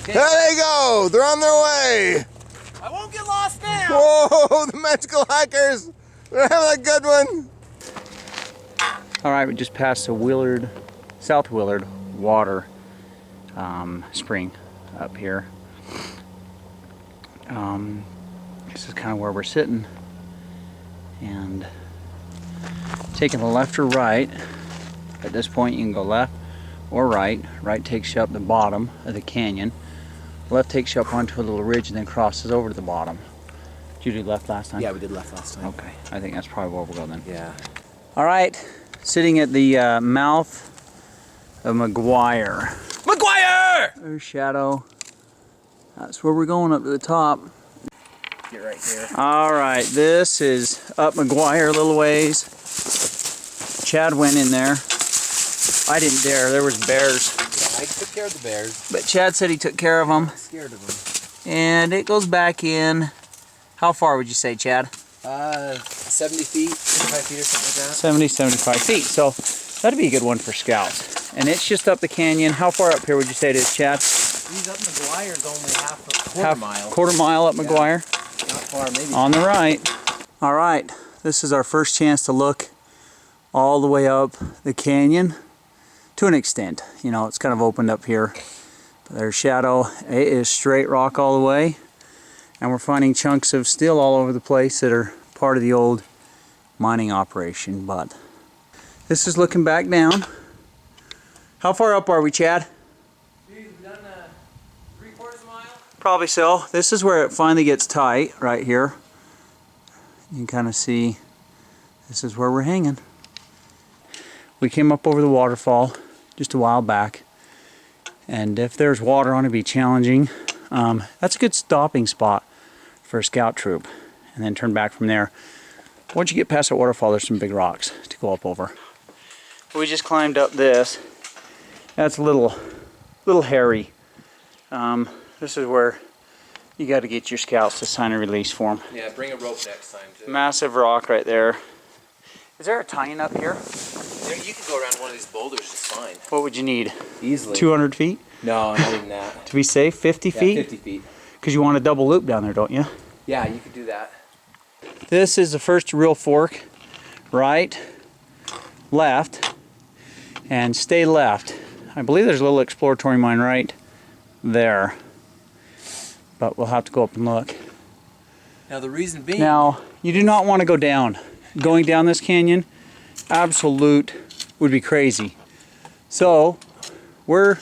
There they go. They're on their way. I won't get lost now. Whoa, the magical hikers. They're having a good one. All right, we just passed the South Willard water spring up here. This is kind of where we're sitting, and taking the left or right. At this point you can go left or right. Right takes you up the bottom of the canyon. Left takes you up onto a little ridge and then crosses over to the bottom. Did you do left last time? Yeah, we did left last time. Okay, I think that's probably where we'll go then. Yeah. All right, sitting at the mouth of Maguire. Maguire! There's Shadow. That's where we're going, up to the top. Get right here. All right, this is up Maguire a little ways. Chad went in there. I didn't dare, there was bears. Yeah, I took care of the bears. But Chad said he took care of them. I'm scared of them. And it goes back in, how far would you say, Chad? 70 feet, 75 feet or something like that. 70, 75 feet. So that'd be a good one for scouts. And it's just up the canyon. How far up here would you say it is, Chad? These up Maguire is only quarter mile. Quarter mile up Maguire? Yeah, not far, maybe. On the right. All right, this is our first chance to look all the way up the canyon to an extent. You know, it's kind of opened up here. But there's Shadow. It is straight rock all the way. And we're finding chunks of steel all over the place that are part of the old mining operation. But this is looking back down. How far up are we, Chad? We've done 3/4 mile. Probably so. This is where it finally gets tight, right here. You can kind of see this is where we're hanging. We came up over the waterfall just a while back, and if there's water on it, it'd be challenging. That's a good stopping spot for a scout troop, and then turn back from there. Once you get past the waterfall, there's some big rocks to go up over. We just climbed up this. That's a little hairy. This is where you got to get your scouts to sign a release form. Yeah, bring a rope next time too. Massive rock right there. Is there a tie-in up here? You can go around one of these boulders just fine. What would you need? Easily. 200 feet? No, not even that. To be safe, 50 feet? 50 feet. Because you want a double loop down there, don't you? Yeah, you could do that. This is the first real fork. Right, left, and stay left. I believe there's a little exploratory mine right there. But we'll have to go up and look. Now the reason being... Now, you do not want to go down. Going down this canyon, absolute would be crazy. So, we're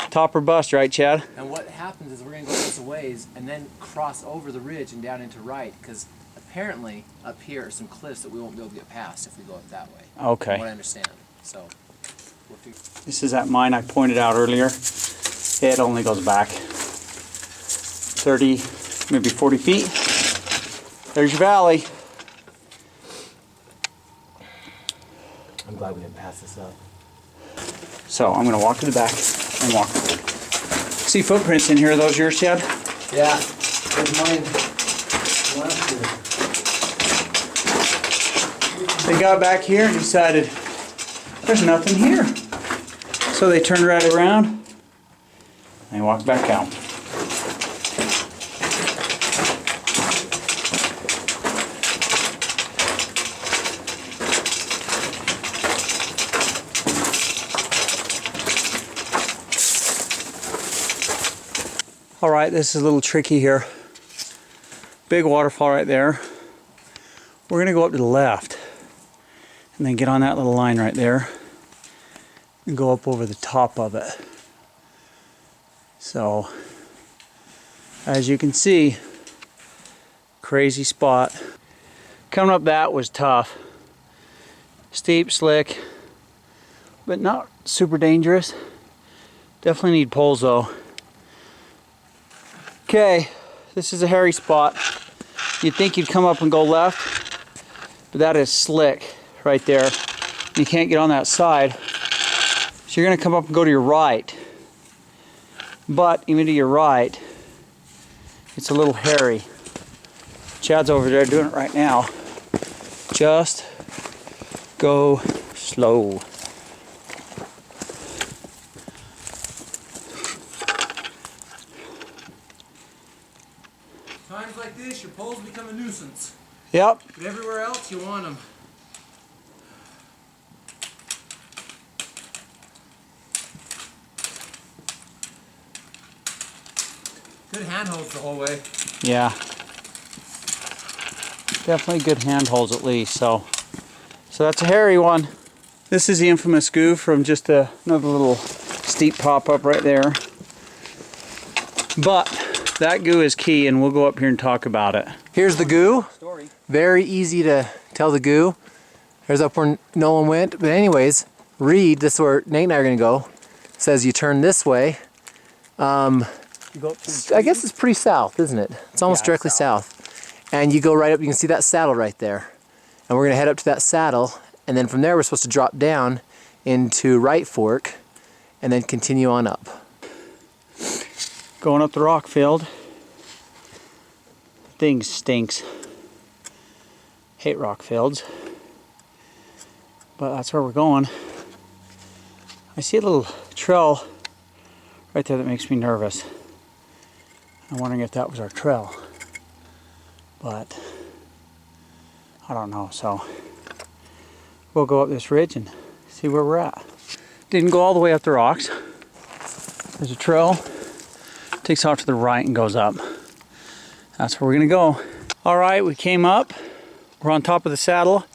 top or bust, right, Chad? And what happens is we're going to go this a ways and then cross over the ridge and down into right, because apparently up here are some cliffs that we won't be able to get past if we go up that way. Okay. From what I understand. So, This is that mine I pointed out earlier. It only goes back 30, maybe 40 feet. There's your valley. I'm glad we didn't pass this up. So I'm going to walk to the back and walk forward. See footprints in here. Are those yours, Chad? Yeah, there's mine. They got back here and decided there's nothing here. So they turned right around and walked back out. All right, this is a little tricky here. Big waterfall right there. We're gonna go up to the left and then get on that little line right there and go up over the top of it. So, as you can see, crazy spot. Coming up that was tough. Steep, slick, but not super dangerous. Definitely need poles though. Okay, this is a hairy spot. You'd think you'd come up and go left, but that is slick right there. You can't get on that side. So you're gonna come up and go to your right. But even to your right, it's a little hairy. Chad's over there doing it right now. Just go slow. fish, your poles become a nuisance. Yep. But everywhere else, you want them. Good handholds the whole way. Yeah. Definitely good handholds at least. So that's a hairy one. This is the infamous goo from just another little steep pop-up right there. But that goo is key, and we'll go up here and talk about it. Here's the goo. Very easy to tell the goo. There's up where Nolan went. But anyways, Reed, this is where Nate and I are going to go, says you turn this way. You go up to I guess it's pretty south, isn't it? It's almost directly south. And you go right up, you can see that saddle right there. And we're going to head up to that saddle, and then from there we're supposed to drop down into Right Fork and then continue on up. Going up the rock field. Thing stinks. Hate rock fields. But that's where we're going. I see a little trail right there that makes me nervous. I'm wondering if that was our trail. But I don't know, so we'll go up this ridge and see where we're at. Didn't go all the way up the rocks. There's a trail, takes off to the right and goes up. That's where we're gonna go. All right, we came up. We're on top of the saddle.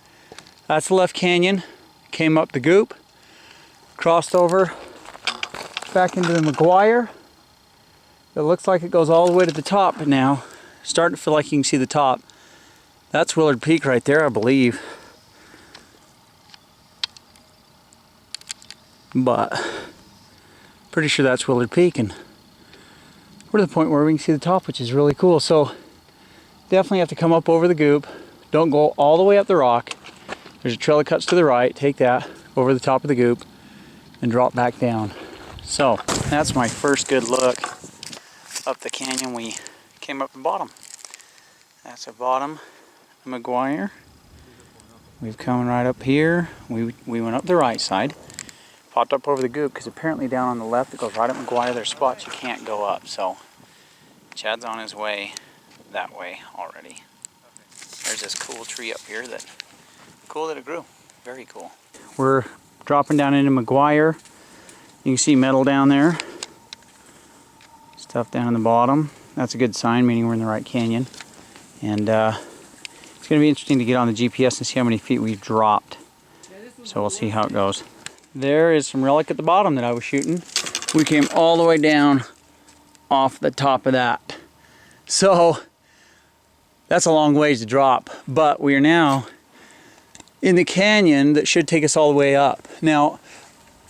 That's the left canyon. Came up the goop, crossed over back into the Maguire. It looks like it goes all the way to the top now. Starting to feel like you can see the top. That's Willard Peak right there, I believe. But pretty sure that's Willard Peak, and we're to the point where we can see the top, which is really cool. So definitely have to come up over the goop. Don't go all the way up the rock. There's a trail that cuts to the right. Take that over the top of the goop and drop back down. So that's my first good look up the canyon. We came up the bottom. That's the bottom of Maguire. We've come right up here. We went up the right side. Popped up over the goop because apparently down on the left it goes right up Maguire. There's spots you can't go up. So Chad's on his way that way already. There's this cool tree up here that, cool that it grew. Very cool. We're dropping down into Maguire. You can see metal down there. Stuff down in the bottom. That's a good sign, meaning we're in the right canyon. And it's going to be interesting to get on the GPS and see how many feet we've dropped. So we'll see how it goes. There is some relic at the bottom that I was shooting. We came all the way down off the top of that. So that's a long ways to drop, but we are now in the canyon that should take us all the way up. Now,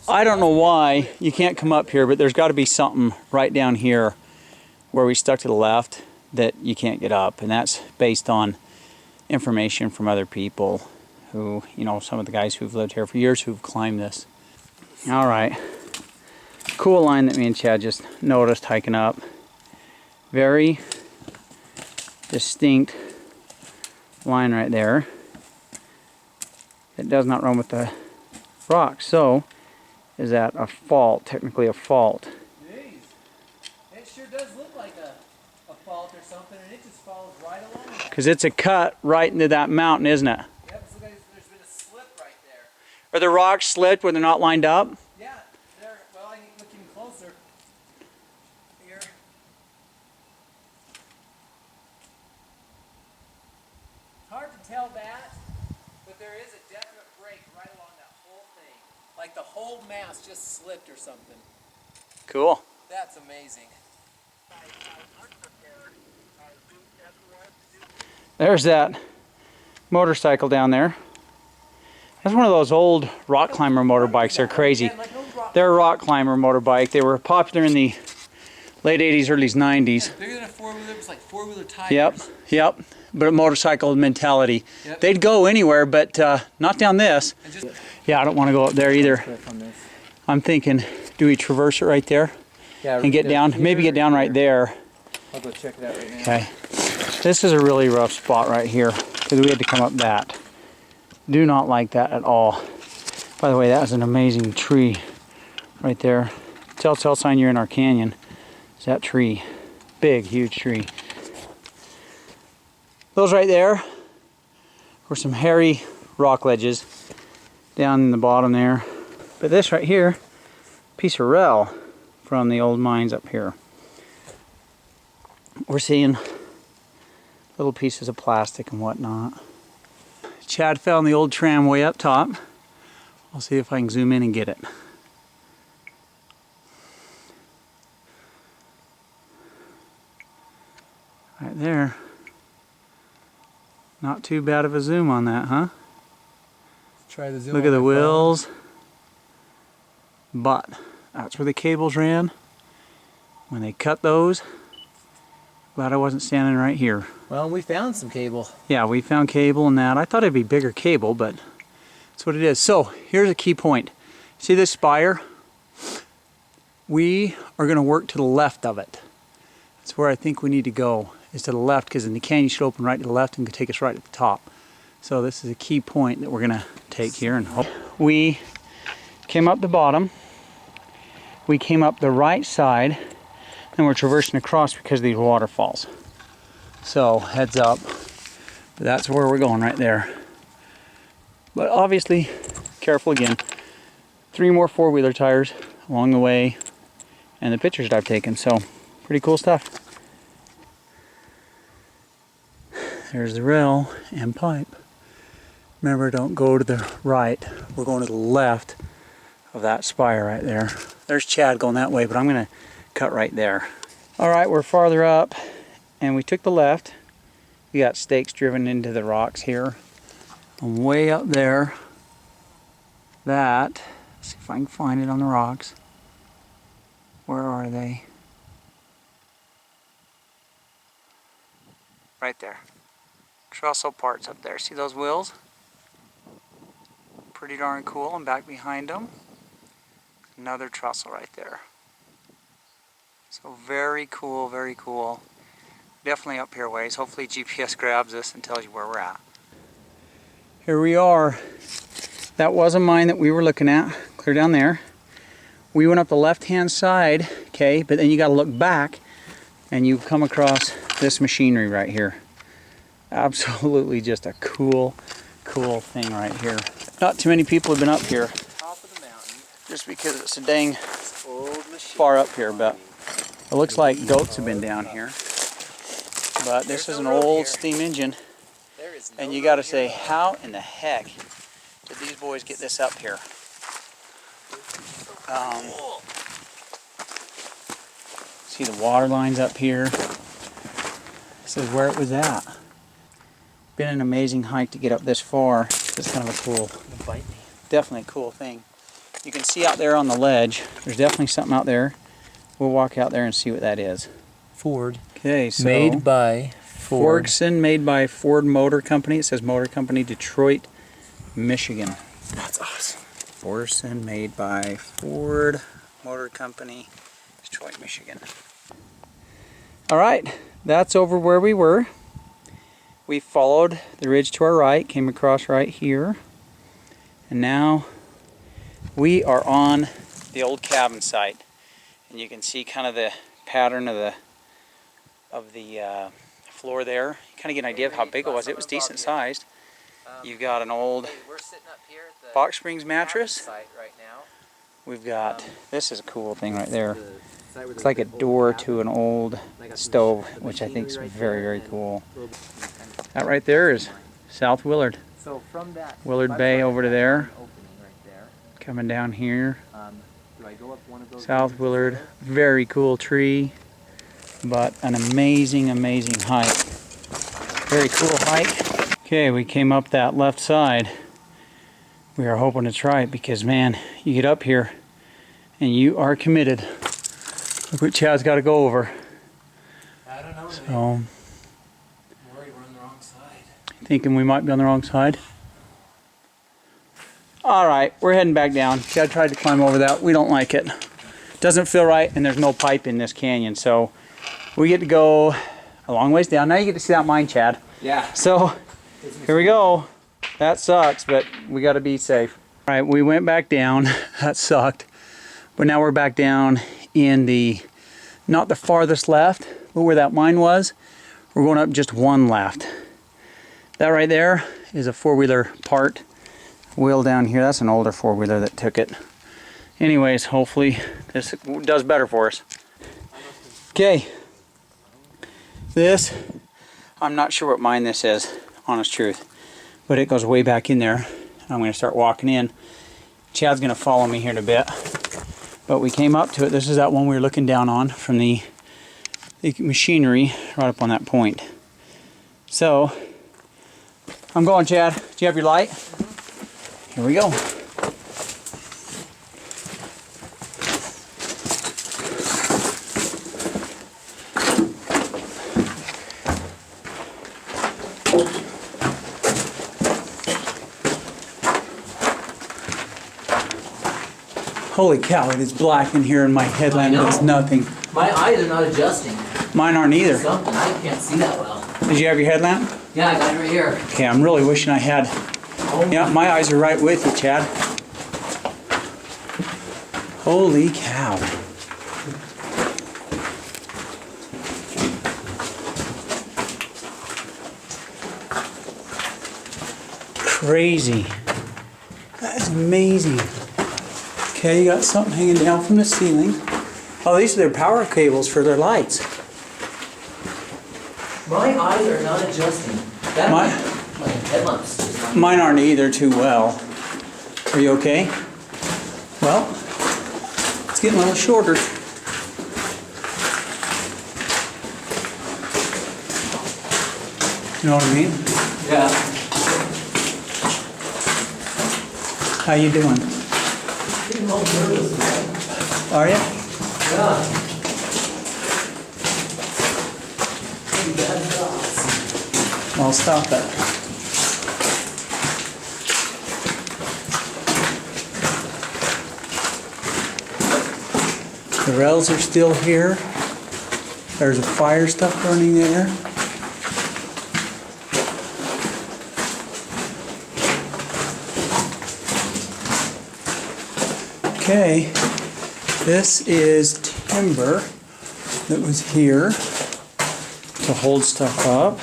I don't know why you can't come up here, but there's got to be something right down here where we stuck to the left that you can't get up, and that's based on information from other people who, you know, some of the guys who've lived here for years who've climbed this. All right, cool line that me and Chad just noticed hiking up. Very distinct line right there. It does not run with the rock. So is that a fault? Technically a fault. Jeez, it sure does look like a fault or something, and it just follows right along that. Because it's a cut right into that mountain, isn't it? Yep, so there's been a slip right there. Are the rocks slipped where they're not lined up? Yeah, there. Well, I need to look even closer. Here. Hard to tell that, but there is a definite break right along that whole thing. Like the whole mass just slipped or something. Cool. That's amazing. There's that motorcycle down there. That's one of those old rock climber motorbikes. They're crazy. They're a rock climber motorbike. They were popular in the late 80s, early 90s. Bigger than a four-wheeler, it was like four-wheeler tires. Yep. But a motorcycle mentality. Yep. They'd go anywhere, but not down this. Yeah, I don't want to go up there either. I'm thinking, do we traverse it right there? Yeah, and get down? Maybe get down right there. I'll go check it out right now. Okay. This is a really rough spot right here because we had to come up that. Do not like that at all. By the way, that is an amazing tree right there. Telltale sign you're in our canyon is that tree. Big, huge tree. Those right there were some hairy rock ledges down in the bottom there. But this right here, piece of rail from the old mines up here. We're seeing little pieces of plastic and whatnot. Chad found the old tramway up top. I'll see if I can zoom in and get it. Right there. Not too bad of a zoom on that, huh? Try the zoom. Look at the wheels. But that's where the cables ran. When they cut those, glad I wasn't standing right here. Well, we found some cable. Yeah, we found cable and that. I thought it'd be bigger cable, but that's what it is. So here's a key point. See this spire? We are going to work to the left of it. That's where I think we need to go, is to the left, because then the canyon should open right to the left and take us right at the top. So this is a key point that we're going to take here. And we came up the bottom. We came up the right side, and we're traversing across because of these waterfalls. So heads up, but that's where we're going right there. But obviously, careful again. 3 more 4-wheeler tires along the way, and the pictures that I've taken. So pretty cool stuff. There's the rail and pipe. Remember, don't go to the right. We're going to the left of that spire right there. There's Chad going that way, but I'm going to cut right there. All right, we're farther up, and we took the left. We got stakes driven into the rocks here. And way up there, let's see if I can find it on the rocks. Where are they? Right there. Trestle parts up there. See those wheels? Pretty darn cool. And back behind them, another trestle right there. So very cool, very cool. Definitely up here ways. Hopefully GPS grabs us and tells you where we're at. Here we are. That was a mine that we were looking at, clear down there. We went up the left-hand side, okay, but then you got to look back and you come across this machinery right here. Absolutely just a cool, cool thing right here. Not too many people have been up here. Top of the mountain. Just because it's a dang far up here, but it looks like goats have been down here. But this is an old steam engine, and you got to say, how in the heck did these boys get this up here? See the water lines up here. This is where it was at. Been an amazing hike to get up this far. It's kind of a cool, definitely a cool thing. You can see out there on the ledge, there's definitely something out there. We'll walk out there and see what that is. Ford. Okay, so Made by Ford. Ferguson, made by Ford Motor Company. It says Motor Company, Detroit, Michigan. That's awesome. Ferguson, made by Ford Motor Company, Detroit, Michigan. All right, that's over where we were. We followed the ridge to our right, came across right here, and now we are on the old cabin site. And you can see kind of the pattern of the floor there. You kind of get an idea of how big it was. It was decent sized. You've got an old Box Springs mattress. We've got, this is a cool thing right there. It's like a door to an old stove, which I think is very, very cool. That right there is South Willard. Willard Bay over to there. Coming down here. South Willard, very cool tree, but an amazing, amazing hike. Very cool hike. Okay, we came up that left side. We are hoping it's right because, man, you get up here and you are committed. Look what Chad's got to go over. I don't know. So, I'm worried we're on the wrong side. Thinking we might be on the wrong side. All right, we're heading back down. Chad tried to climb over that. We don't like it. Doesn't feel right, and there's no pipe in this canyon, so we get to go a long ways down. Now you get to see that mine, Chad. Yeah. So here we go. That sucks, but we got to be safe. All right, we went back down. That sucked. But now we're back down in the, not the farthest left, but where that mine was. We're going up just one left. That right there is a four-wheeler part. Wheel down here, that's an older four-wheeler that took it. Anyways, hopefully this does better for us. Okay. This, I'm not sure what mine this is, honest truth. But it goes way back in there. I'm going to start walking in. Chad's going to follow me here in a bit. But we came up to it. This is that one we were looking down on from the machinery right up on that point. So, I'm going, Chad. Do you have your light? Here we go. Holy cow, it is black in here and my headlamp does nothing. My eyes are not adjusting. Mine aren't either. Something, I can't see that well. Did you have your headlamp? Yeah, I got it right here. Okay, I'm really wishing I had. Oh Yeah, my eyes are right with you, Chad. Holy cow. Crazy. That is amazing. Okay, you got something hanging down from the ceiling. Oh, these are their power cables for their lights. My eyes are not adjusting. My headlamps just not. Mine aren't either too well. Are you okay? Well, it's getting a little shorter. You know what I mean? Yeah. How you doing? I'm all nervous, man. Are you? Yeah. Bad thoughts. Well, stop it. The rails are still here. There's a fire stuff burning there. Okay, this is timber that was here to hold stuff up.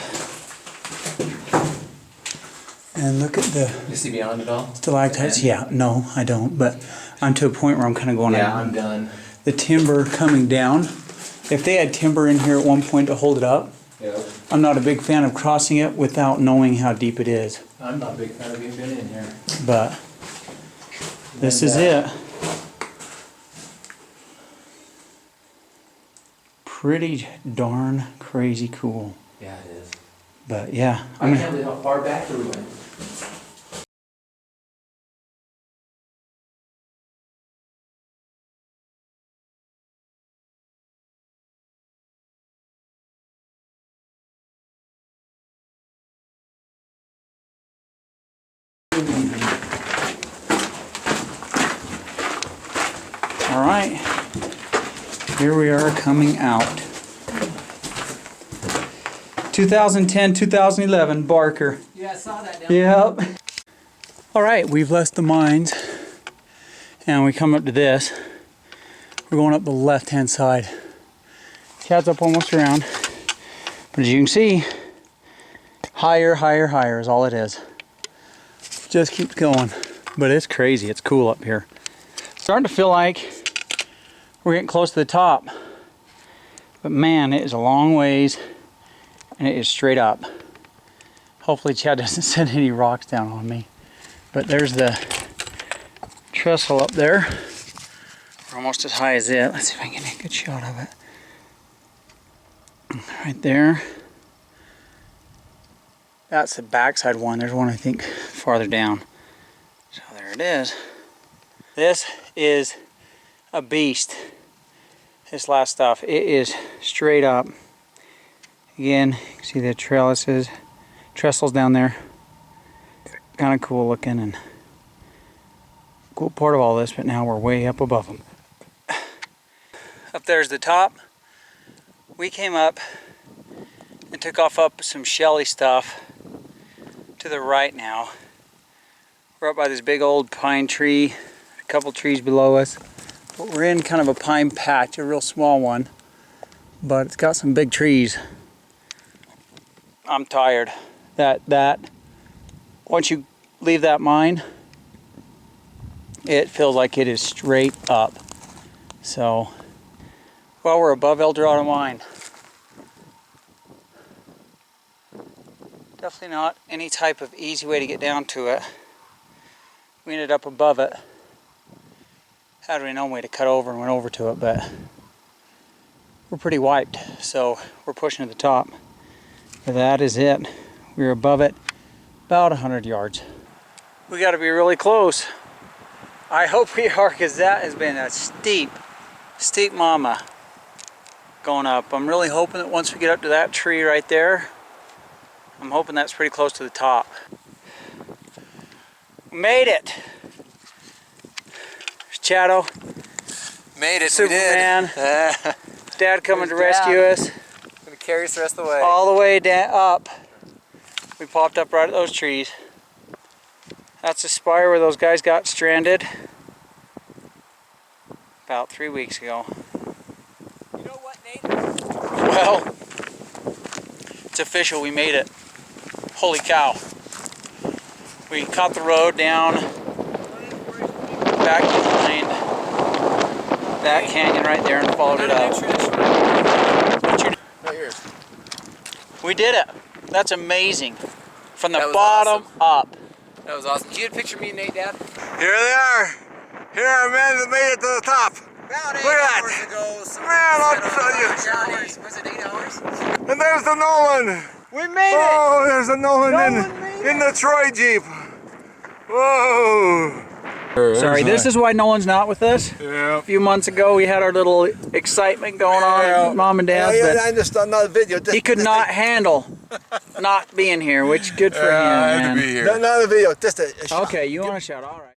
And look at the You see beyond it all? stalactites. Yeah, no, I don't, but I'm to a point where I'm kind of going, Yeah, I'm done. the timber coming down. If they had timber in here at one point to hold it up, Yeah. I'm not a big fan of crossing it without knowing how deep it is. I'm not a big fan of being in here. But this is it. Pretty darn crazy cool. Yeah, it is. But yeah, I can't believe how far back we went. all right. Here we are coming out. 2010, 2011, Barker. Yeah, I saw that down Yep. All right, we've left the mines and we come up to this. We're going up the left-hand side. Chad's up almost around. But as you can see, higher, higher, higher is all it is. Just keeps going. But it's crazy, it's cool up here. Starting to feel like we're getting close to the top. But man, it is a long ways and it is straight up. Hopefully Chad doesn't send any rocks down on me. But there's the trestle up there. We're almost as high as it. Let's see if I can get a good shot of it. Right there. That's the backside one. There's one I think farther down. So there it is. This is a beast. This last stuff. It is straight up. Again, you can see the trestles down there. Kind of cool looking and cool part of all this, but now we're way up above them. Up there's the top. We came up and took off up some shelly stuff to the right now. We're up by this big old pine tree, a couple trees below us. But we're in kind of a pine patch, a real small one, but it's got some big trees. I'm tired. that once you leave that mine, it feels like it is straight up. So, well, we're above El Dorado Mine. Definitely not any type of easy way to get down to it. We ended up above it. Had we known way to cut over and went over to it, but we're pretty wiped, so we're pushing to the top. But that is it. We're above it about 100 yards. We got to be really close. I hope we are, because that has been a steep mama going up. I'm really hoping that once we get up to that tree right there, I'm hoping that's pretty close to the top. Made it. Shadow. Made it, Superman. we did. Dad coming to There's rescue Dad. us. Gonna carry us the rest of the way. All the way down up. We popped up right at those trees. That's the spire where those guys got stranded about 3 weeks ago. You know what, Nate? Well, it's official, we made it. Holy cow. We cut the road down back behind that canyon right there and followed it up. Right here. We did it. That's amazing. From the That was bottom up. That was awesome. Can you picture me and Nate, Dad? Here they are. Here are men that made it to the top. About 8 Look at hours that. ago. Man, I'll tell you. Was it 8 hours? And there's the Nolan. We made Oh, there's the Nolan Nolan in the Troy Jeep. Whoa. Sorry, this is why no one's not with us. Yeah. A few months ago, we had our little excitement going on at Mom and Dad's, Yeah, but I understand that video. he could not handle not being here, which good for him, I had man. to be here. Not a video, just a shot. Okay, you want to shout? All right.